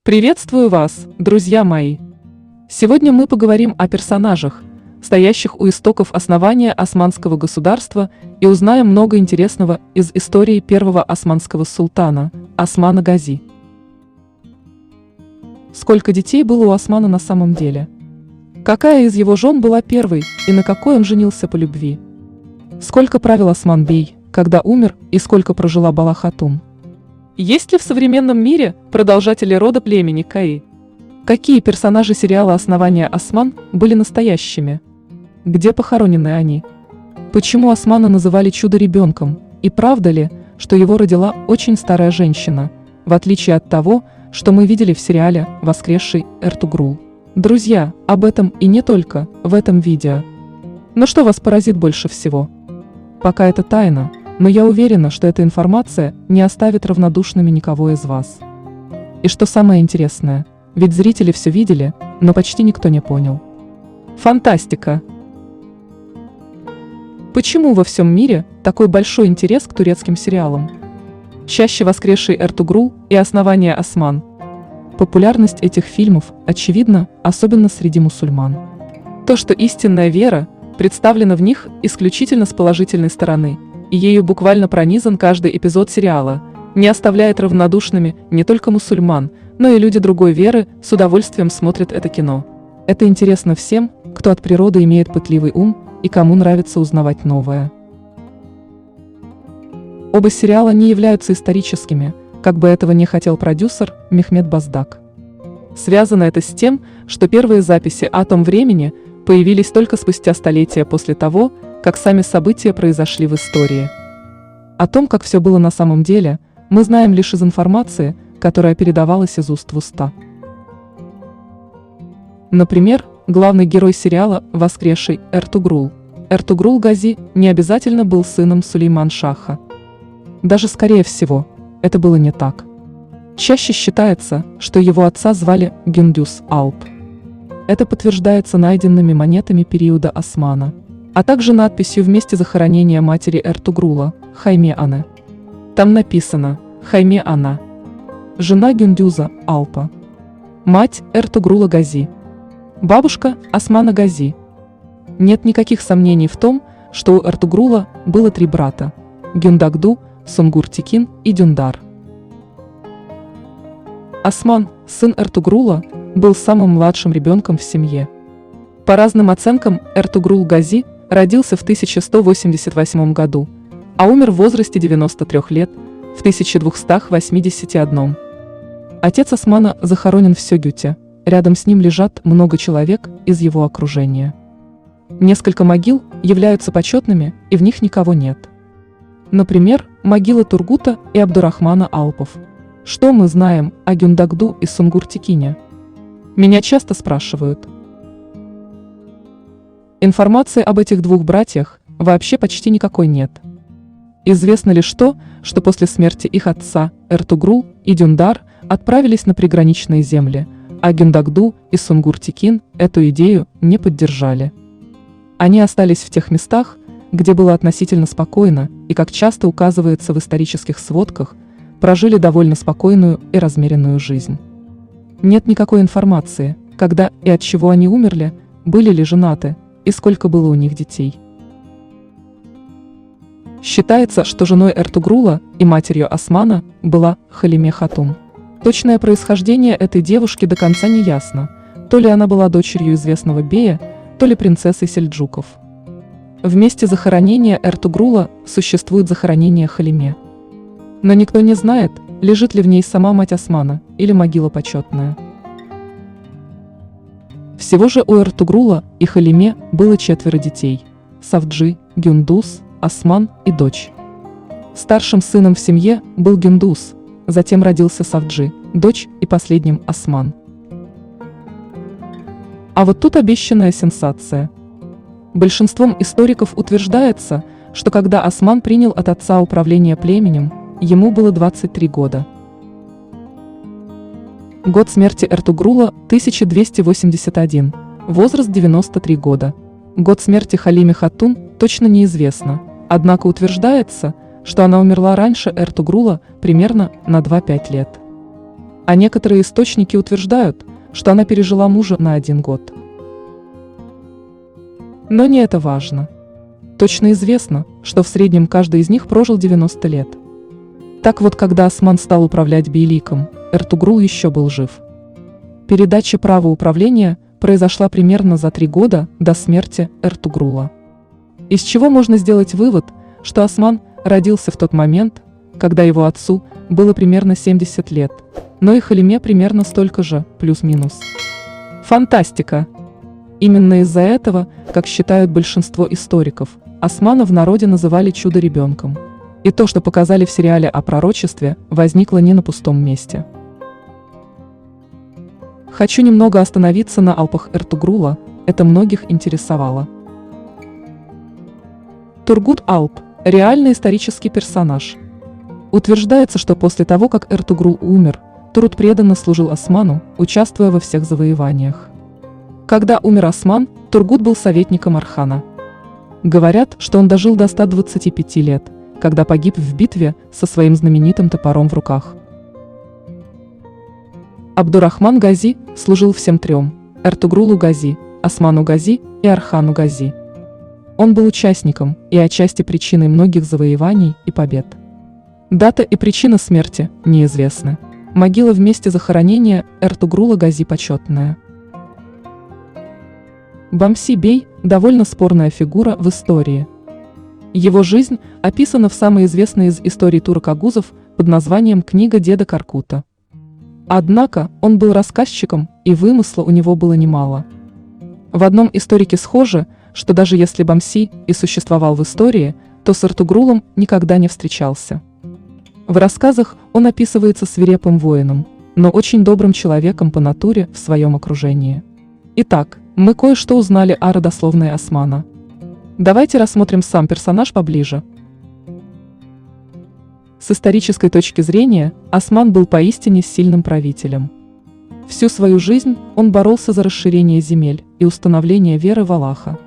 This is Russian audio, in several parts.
Приветствую вас, друзья мои! Сегодня мы поговорим о персонажах, стоящих у истоков основания османского государства, и узнаем много интересного из истории первого османского султана, Османа Гази. Сколько детей было у Османа на самом деле? Какая из его жен была первой и на какой он женился по любви? Сколько правил Осман-бей, когда умер, и сколько прожила Бала-хатун? Есть ли в современном мире продолжатели рода племени Каи? Какие персонажи сериала «Основание Осман» были настоящими? Где похоронены они? Почему Османа называли чудо-ребенком? И правда ли, что его родила очень старая женщина, в отличие от того, что мы видели в сериале «Воскресший Эртугрул»? Друзья, об этом и не только в этом видео. Но что вас поразит больше всего? Пока это тайна, но я уверена, что эта информация не оставит равнодушными никого из вас. И что самое интересное, ведь зрители все видели, но почти никто не понял. Фантастика! Почему во всем мире такой большой интерес к турецким сериалам? Чаще «Воскресший Эртугрул» и «Основание Осман». Популярность этих фильмов очевидна, особенно среди мусульман. То, что истинная вера представлена в них исключительно с положительной стороны, и ею буквально пронизан каждый эпизод сериала, не оставляет равнодушными не только мусульман, но и люди другой веры с удовольствием смотрят это кино. Это интересно всем, кто от природы имеет пытливый ум и кому нравится узнавать новое. Оба сериала не являются историческими, как бы этого не хотел продюсер Мехмед Баздак. Связано это с тем, что первые записи о том времени появились только спустя столетия после того, как сами события произошли в истории. О том, как все было на самом деле, мы знаем лишь из информации, которая передавалась из уст в уста. Например, главный герой сериала «Воскресший Эртугрул» Эртугрул Гази не обязательно был сыном Сулейман-Шаха. Даже скорее всего, это было не так. Чаще считается, что его отца звали Гюндюз Алп. Это подтверждается найденными монетами периода Османа, а также надписью в месте захоронения матери Эртугрула, Хайме-ане. Там написано «Хайме-ана», жена Гюндюза Алпа, мать Эртугрула Гази, бабушка Османа Гази. Нет никаких сомнений в том, что у Эртугрула было 3 брата – Гюндагду, Сунгур-Тикин и Дюндар. Осман, сын Эртугрула, был самым младшим ребенком в семье. По разным оценкам, Эртугрул Гази родился в 1188 году, а умер в возрасте 93 лет в 1281. Отец Османа захоронен в Сёгюте, рядом с ним лежат много человек из его окружения. Несколько могил являются почетными, и в них никого нет. Например, могилы Тургута и Абдурахмана Алпов. Что мы знаем о Гюндагду и Сунгур-Тикине? Меня часто спрашивают. Информации об этих двух братьях вообще почти никакой нет. Известно лишь то, что после смерти их отца Эртугрул и Дюндар отправились на приграничные земли, а Гюндагду и Сунгур-Тикин эту идею не поддержали. Они остались в тех местах, где было относительно спокойно, и, как часто указывается в исторических сводках, прожили довольно спокойную и размеренную жизнь. Нет никакой информации, когда и от чего они умерли, были ли женаты, и сколько было у них детей. Считается, что женой Эртугрула и матерью Османа была Халиме-хатун. Точное происхождение этой девушки до конца не ясно, то ли она была дочерью известного бея, то ли принцессой сельджуков. В месте захоронения Эртугрула существует захоронение Халиме. Но никто не знает, лежит ли в ней сама мать Османа или могила почетная. Всего же у Эртугрула и Халиме было 4 детей – Савджи, Гюндуз, Осман и дочь. Старшим сыном в семье был Гюндуз, затем родился Савджи, дочь и последним Осман. А вот тут обещанная сенсация. Большинством историков утверждается, что когда Осман принял от отца управление племенем, ему было 23 года. Год смерти Эртугрула – 1281, возраст 93 года. Год смерти Халиме-хатун точно неизвестно, однако утверждается, что она умерла раньше Эртугрула примерно на 2-5 лет. а некоторые источники утверждают, что она пережила мужа на 1 год. Но не это важно. Точно известно, что в среднем каждый из них прожил 90 лет. Так вот, когда Осман стал управлять Бейликом, Эртугрул еще был жив. Передача права управления произошла примерно за 3 года до смерти Эртугрула. Из чего можно сделать вывод, что Осман родился в тот момент, когда его отцу было примерно 70 лет, но и Халиме примерно столько же, плюс-минус. Фантастика! Именно из-за этого, как считают большинство историков, Османа в народе называли чудо-ребенком. И то, что показали в сериале о пророчестве, возникло не на пустом месте. Хочу немного остановиться на Алпах Эртугрула, это многих интересовало. Тургут Алп – реальный исторический персонаж. Утверждается, что после того, как Эртугрул умер, Тургут преданно служил Осману, участвуя во всех завоеваниях. Когда умер Осман, Тургут был советником Архана. Говорят, что он дожил до 125 лет, когда погиб в битве со своим знаменитым топором в руках. Абдурахман Гази служил всем трем – Эртугрулу Гази, Осману Гази и Архану Гази. Он был участником и отчасти причиной многих завоеваний и побед. Дата и причина смерти неизвестны. Могила в месте захоронения Эртугрула Гази почетная. Бамси-бей – довольно спорная фигура в истории. Его жизнь описана в самой известной из историй турок-огузов под названием «Книга деда Коркута». Однако он был рассказчиком, и вымысла у него было немало. В одном историке схоже, что даже если Бамси и существовал в истории, то с Эртугрулом никогда не встречался. В рассказах он описывается свирепым воином, но очень добрым человеком по натуре в своем окружении. Итак, мы кое-что узнали о родословной Османа. Давайте рассмотрим сам персонаж поближе. С исторической точки зрения, Осман был поистине сильным правителем. Всю свою жизнь он боролся за расширение земель и установление веры в Аллаха.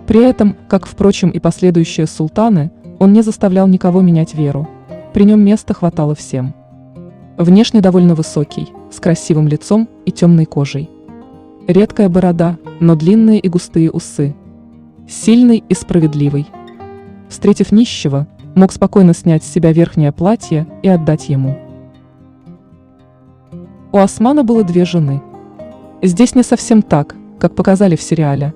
При этом, как, впрочем, и последующие султаны, он не заставлял никого менять веру. При нем места хватало всем. Внешне довольно высокий, с красивым лицом и темной кожей. Редкая борода, но длинные и густые усы. Сильный и справедливый. Встретив нищего, мог спокойно снять с себя верхнее платье и отдать ему. У Османа было 2 жены. Здесь не совсем так, как показали в сериале.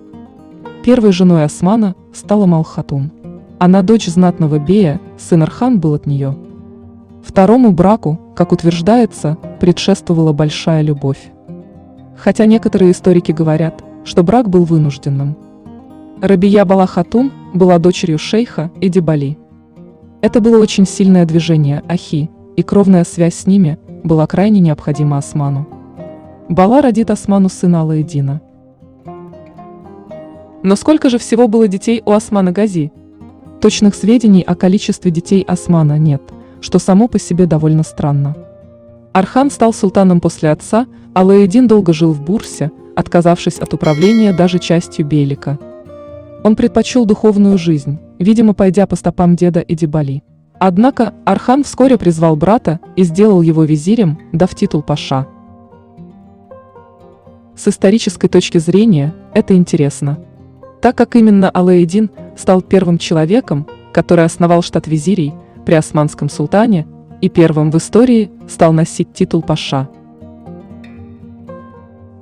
Первой женой Османа стала Малхатун. Она дочь знатного бея, сын Архан был от нее. Второму браку, как утверждается, предшествовала большая любовь. Хотя некоторые историки говорят, что брак был вынужденным. Рабия Балахатун была дочерью шейха Эдибали. Это было очень сильное движение Ахи, и кровная связь с ними была крайне необходима Осману. Бала родит Осману сына Алаэдина. Но сколько же всего было детей у Османа Гази? Точных сведений о количестве детей Османа нет, что само по себе довольно странно. Архан стал султаном после отца, Алаэдин долго жил в Бурсе, отказавшись от управления даже частью Бейлика. Он предпочел духовную жизнь, видимо, пойдя по стопам деда Эдибали. Однако Архан вскоре призвал брата и сделал его визирем, дав титул паша. С исторической точки зрения это интересно, так как именно Алаэдин стал первым человеком, который основал штат визирей при османском султане и первым в истории стал носить титул паша.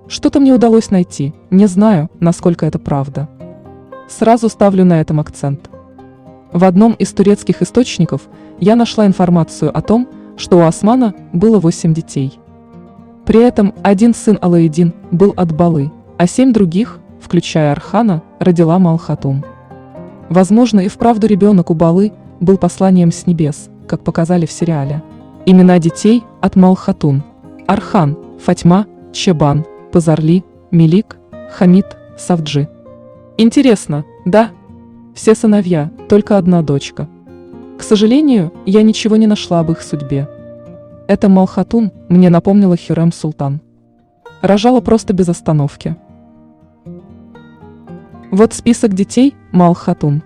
Что-то мне удалось найти, не знаю, насколько это правда. Сразу ставлю на этом акцент. В одном из турецких источников я нашла информацию о том, что у Османа было 8 детей. При этом один сын Алаэдин был от Балы, а 7 других, включая Архана, родила Малхатун. Возможно, и вправду ребенок у Балы был посланием с небес, как показали в сериале. Имена детей от Малхатун: Архан, Фатьма, Чебан, Пазарли, Мелик, Хамид, Савджи. Интересно, да? Все сыновья, только одна дочка. К сожалению, я ничего не нашла об их судьбе. Эта Малхатун мне напомнила Хюррем Султан. Рожала просто без остановки. Вот список детей Малхатун.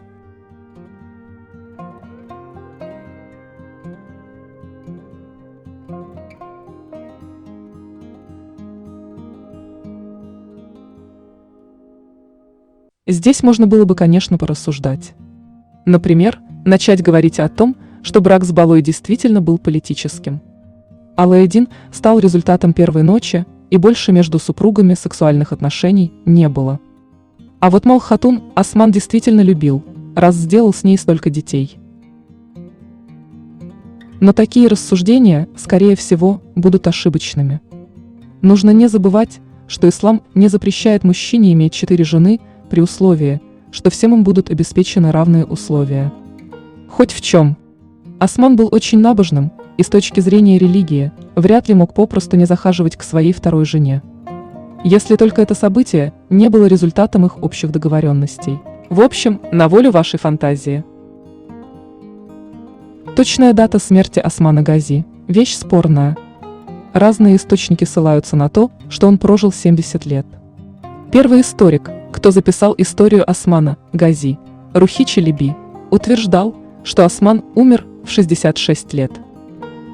Здесь можно было бы, конечно, порассуждать. Например, начать говорить о том, что брак с Балой действительно был политическим. Алаэддин стал результатом первой ночи, и больше между супругами сексуальных отношений не было. А вот Малхатун Осман действительно любил, раз сделал с ней столько детей. Но такие рассуждения, скорее всего, будут ошибочными. Нужно не забывать, что ислам не запрещает мужчине иметь 4 жены при условии, что всем им будут обеспечены равные условия. Хоть в чем. Осман был очень набожным, и с точки зрения религии, вряд ли мог попросту не захаживать к своей второй жене. Если только это событие не было результатом их общих договоренностей. В общем, на волю вашей фантазии. Точная дата смерти Османа Гази – вещь спорная. Разные источники ссылаются на то, что он прожил 70 лет. Первый историк, кто записал историю Османа Гази, Рухи Челеби, утверждал, что Осман умер в 66 лет.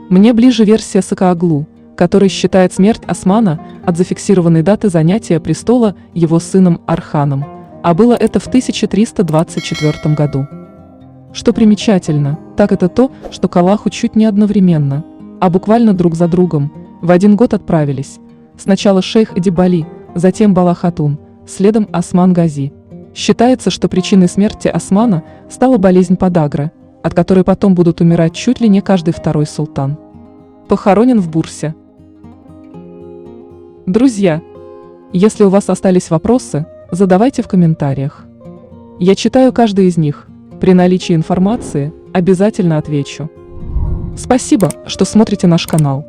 Мне ближе версия Сакааглу, который считает смерть Османа от зафиксированной даты занятия престола его сыном Арханом, а было это в 1324 году. Что примечательно, так это то, что к Аллаху чуть не одновременно, а буквально друг за другом, в один год отправились сначала шейх Эдибали, затем Бала Хатун, следом Осман Гази. Считается, что причиной смерти Османа стала болезнь подагры, от которой потом будут умирать чуть ли не каждый второй султан. Похоронен в Бурсе. Друзья, если у вас остались вопросы, задавайте в комментариях. Я читаю каждый из них. При наличии информации обязательно отвечу. Спасибо, что смотрите наш канал.